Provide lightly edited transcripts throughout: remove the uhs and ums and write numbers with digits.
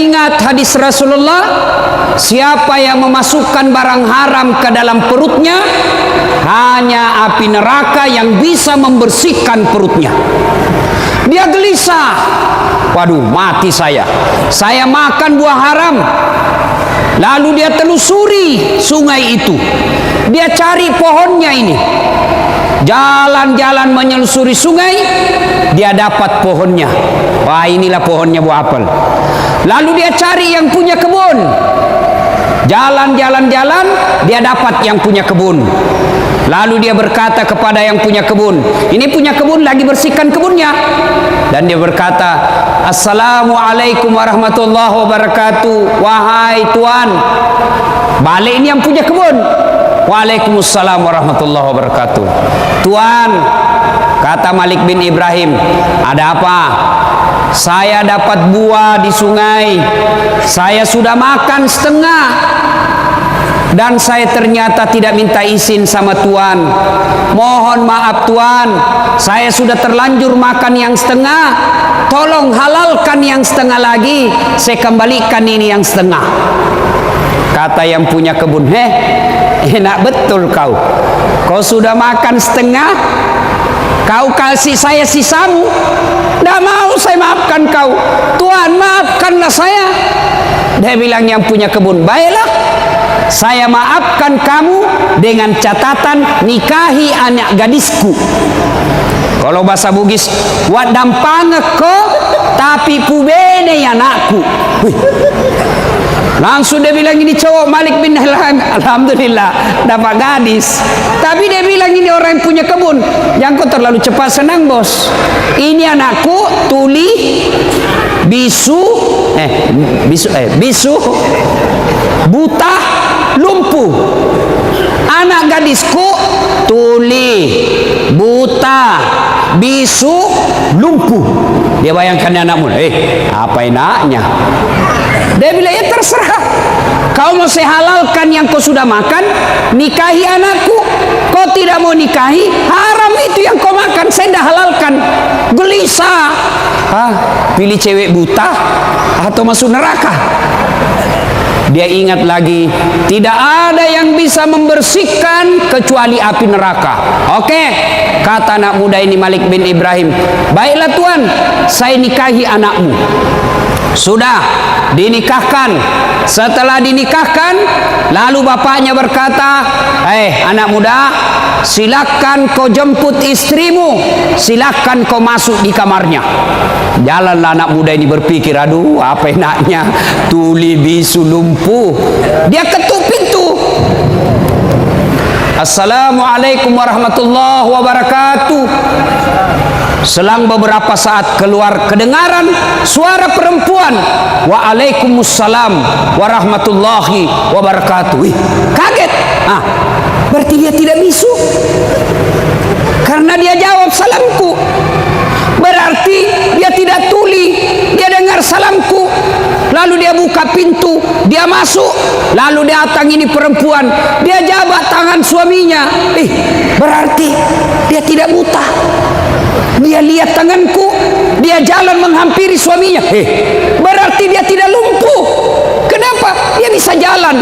Ingat hadis Rasulullah, siapa yang memasukkan barang haram ke dalam perutnya, hanya api neraka yang bisa membersihkan perutnya. Dia gelisah, waduh mati saya makan buah haram. Lalu dia telusuri sungai itu, dia cari pohonnya ini, jalan-jalan menyelusuri sungai, dia dapat pohonnya. Wah, inilah pohonnya buah apel. Lalu dia cari yang punya kebun, jalan-jalan dia dapat yang punya kebun. Lalu dia berkata kepada yang punya kebun, ini punya kebun lagi bersihkan kebunnya, dan dia berkata, Assalamualaikum warahmatullahi wabarakatuh. Wahai tuan, balik ini yang punya kebun. Waalaikumsalam warahmatullahi wabarakatuh. Tuan, kata Malik bin Ibrahim, ada apa? Saya dapat buah di sungai, saya sudah makan setengah, dan saya ternyata tidak minta izin sama tuan. Mohon maaf tuan, saya sudah terlanjur makan yang setengah, tolong halalkan yang setengah lagi, saya kembalikan ini yang setengah. Kata yang punya kebun, enak betul kau sudah makan setengah, kau kasih saya sisamu. Tidak mau saya maafkan kau, tuan maafkanlah saya. Dia bilang yang punya kebun, baiklah, saya maafkan kamu dengan catatan nikahi anak gadisku. Kalau bahasa Bugis, wak dampangeko tapi pubene anakku. Langsung dia bilang ini cowok Malik bin alhamdulillah dapat gadis. Tapi dia bilang ini orang yang punya kebun, yang kau terlalu cepat senang bos. Ini anakku tuli bisu buta lumpuh. Anak gadisku tuli buta bisu lumpuh. Dia bayangkan anakmu, apa enaknya? Dia bilang, ya terserah, kau mau saya halalkan yang kau sudah makan, nikahi anakku. Kau tidak mau nikahi, haram itu yang kau makan, saya dah halalkan. Gelisah, pilih cewek buta atau masuk neraka? Dia ingat lagi, tidak ada yang bisa membersihkan kecuali api neraka. Oke, kata anak muda ini Malik bin Ibrahim, baiklah tuan, saya nikahi anakmu. Sudah dinikahkan. Setelah dinikahkan, lalu bapaknya berkata, anak muda, silakan kau jemput istrimu, silakan kau masuk di kamarnya. Jalanlah anak muda ini berpikir, aduh apa enaknya tuli bisu lumpuh. Dia ketuk pintu. Assalamualaikum warahmatullahi wabarakatuh. Selang beberapa saat keluar kedengaran suara perempuan, Waalaikumsalam warahmatullahi wabarakatuh. Kaget, berarti dia tidak bisu, karena dia jawab salamku. Berarti dia tidak tuli, dia dengar salamku. Lalu dia buka pintu, dia masuk. Lalu dia datang ini perempuan, dia jabat tangan suaminya. Berarti dia tidak buta. Dia lihat tanganku, dia jalan menghampiri suaminya. Berarti dia tidak lumpuh. Kenapa? Dia bisa jalan.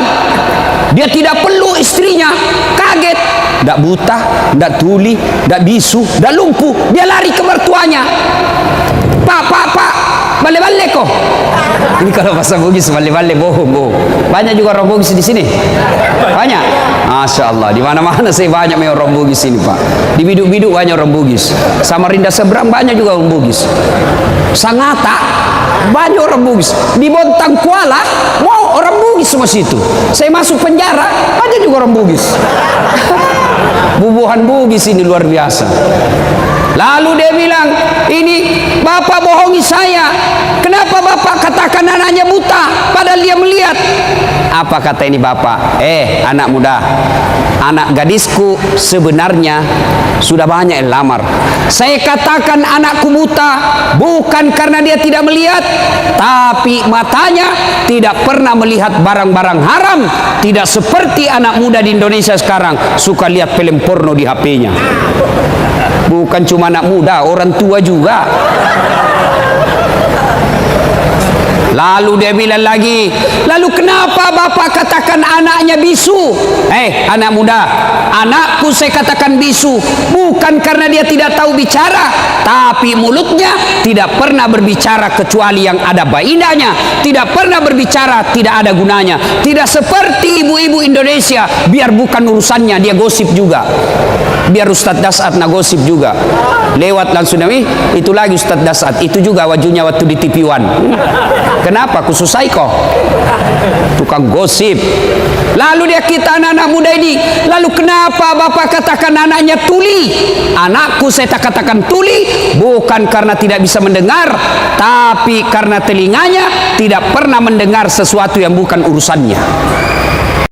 Dia tidak perlu istrinya. Kaget, tidak buta, tidak tuli, tidak bisu, tidak lumpuh. Dia lari ke mertuanya. Pak, balik-balik kok. Ini kalau bahasa Bugis balik-balik bohong. Banyak juga orang Bugis di sini. Banyak. Masya Allah, di mana-mana saya banyak orang Bugis ini Pak. Di biduk-biduk banyak orang Bugis. Samarinda seberang banyak juga orang Bugis. Sangatta banyak orang Bugis. Di Bontang Kuala mau orang Bugis semua situ. Saya masuk penjara banyak juga orang Bugis. Bubuhan Bugis ini luar biasa. Lalu dia bilang, ini bapak bohongi saya. Kenapa bapak katakan anaknya buta padahal dia melihat? Apa kata ini bapak? Anak muda, anak gadisku sebenarnya sudah banyak yang lamar. Saya katakan anakku buta bukan karena dia tidak melihat, tapi matanya tidak pernah melihat barang-barang haram. Tidak seperti anak muda di Indonesia sekarang suka lihat film porno di HP-nya. Bukan cuma anak muda, orang tua juga. Lalu dia bilang lagi, lalu kenapa bapak katakan anaknya bisu? Anak muda, anakku saya katakan bisu bukan karena dia tidak tahu bicara, tapi mulutnya tidak pernah berbicara kecuali yang ada faedahnya, tidak pernah berbicara tidak ada gunanya. Tidak seperti ibu-ibu Indonesia, biar bukan urusannya dia gosip juga. Biar Ustadz Dasat na gosip juga, lewat langsung itu lagi Ustadz Dasat, itu juga wajunya waktu di TV One. Kenapa? Khususai kok tukang gosip. Lalu dia kita anak-anak muda ini, lalu kenapa bapak katakan anaknya tuli? Anakku saya katakan tuli bukan karena tidak bisa mendengar, tapi karena telinganya tidak pernah mendengar sesuatu yang bukan urusannya.